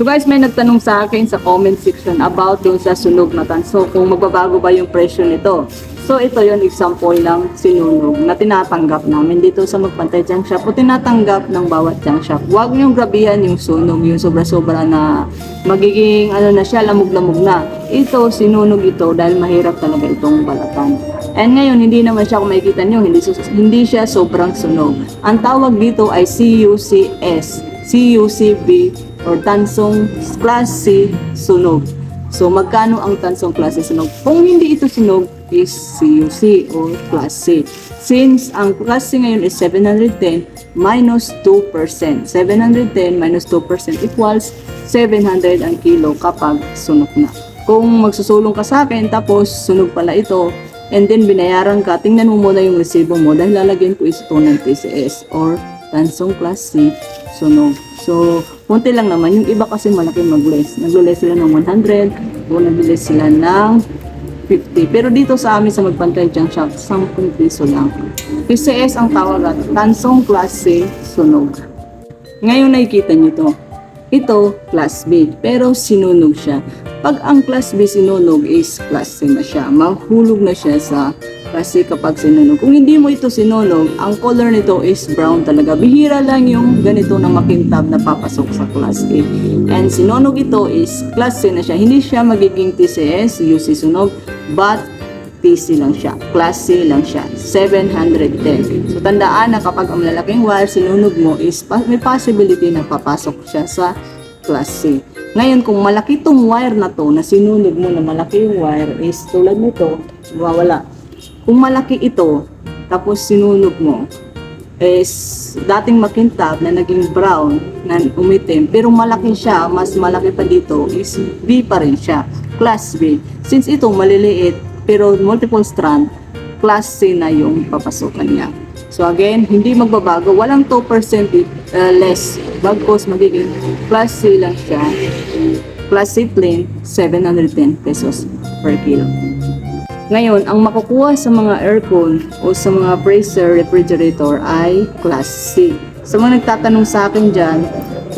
So guys, may nagtanong sa akin sa comment section about dun sa sunog na tanso, kung magbabago ba yung presyo nito. So ito yon example ng sinunog na tinatanggap namin dito sa Magpantay Junk Shop o tinatanggap ng bawat junk shop. Huwag niyong grabihan yung sunog, yung sobra-sobra na magiging na siya, lamog-lamog na. Ito, sinunog ito dahil mahirap talaga itong balatan. And ngayon, hindi naman siya, kung makikita nyo, hindi siya sobrang sunog. Ang tawag dito ay CUCS, CUCB, or Tansong Class C Sunog. So, magkano ang Tansong Class C Sunog? Kung hindi ito sunog, is CUC or Class C. Since ang Class C ngayon is 710 minus 2%. 710 minus 2% equals 700 ang kilo kapag sunog na. Kung magsusulong ka sa akin, tapos sunog pala ito, and then binayaran ka, tingnan mo muna yung resibo mo dahil lalagyan ko ito ng TCS or Tansong Class C Sunog. So, punti lang naman. Yung iba kasi malaki mag-less. Nag-less sila ng 100 o nag-less sila ng 50. Pero dito sa amin sa Magpantay Junk Shop, 10 piso lang. TCS ang tawag at Tansong Class C Sunog. Ngayon nakikita nyo to. Ito, Class B. Pero sinunog siya. Pag ang Class B sinunog is Class C na siya. Mahulog na siya sa Class C kapag sinunog. Kung hindi mo ito sinunog, ang color nito is brown talaga. Bihira lang yung ganito na makintab na papasok sa Class A. And sinunog ito is Class C na siya. Hindi siya magiging TCS, UC sunog, but TC lang siya. Class C lang siya. 710. So, tandaan na kapag ang malalaking wire sinunog mo is may possibility na papasok siya sa Class C. Ngayon, kung malaki tong wire na to, na sinunog mo na malaki yung wire is tulad nito, mawawala. Kung malaki ito, tapos sinunog mo, is dating makintab na naging brown, na umitim, pero malaki siya, mas malaki pa dito, is B pa rin siya. Class B. Since ito maliliit, pero multiple strand, Class C na yung papasukan niya. So again, hindi magbabago, walang 2% less, bagkos magiging Class C lang siya. Class C plain, 710 pesos per kilo. Ngayon, ang makukuha sa mga aircon o sa mga freezer, refrigerator ay Class C. Sa mga nagtatanong sa akin dyan,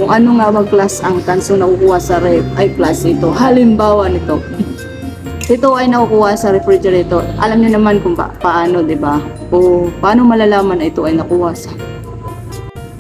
kung ano nga bang class ang tansong nakukuha sa ref, ay Class ito. Halimbawa nito, ito ay nakukuha sa refrigerator. Alam niyo naman kung paano, di ba? O paano malalaman na ito ay nakuha sa...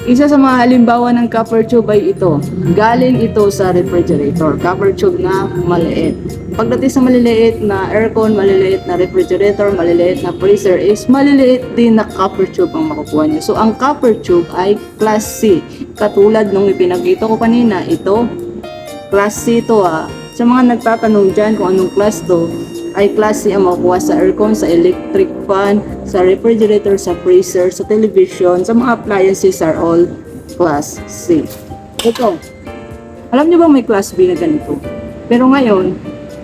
Isa sa mga halimbawa ng copper tube ay ito. Galing ito sa refrigerator. Copper tube na maliit. Pagdating sa maliliit na aircon, maliliit na refrigerator, maliliit na freezer is maliliit din na copper tube ang makukuha niyo. So, ang copper tube ay Class C. Katulad nung ipinakita ko kanina, ito, Class C ito Sa mga nagtatanong dyan kung anong class to, ay Class C ang makukuha sa aircon, sa electric fan, sa refrigerator, sa freezer, sa television, sa mga appliances are all Class C. Ito, alam niyo ba may Class B na ganito? Pero ngayon,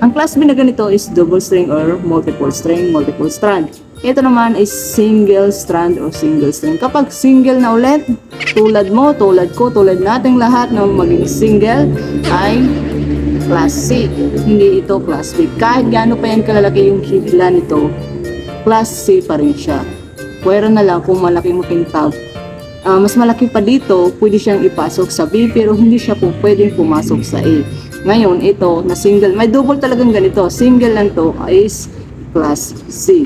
ang Class B na ganito is double string or multiple string, multiple strand. Ito naman is single strand or single string. Kapag single na ulit, tulad mo, tulad ko, tulad nating lahat na maging single, ay Class C. Hindi ito Class B. Kahit gaano pa yan kalalaki yung higla nito, Class C pa rin siya. Pwera na lang kung malaki mo kintab. Mas malaki pa dito, pwede siyang ipasok sa B, pero hindi siya po pwedeng pumasok sa A. Ngayon, ito na single, may double talagang ganito. Single lang to is Class C.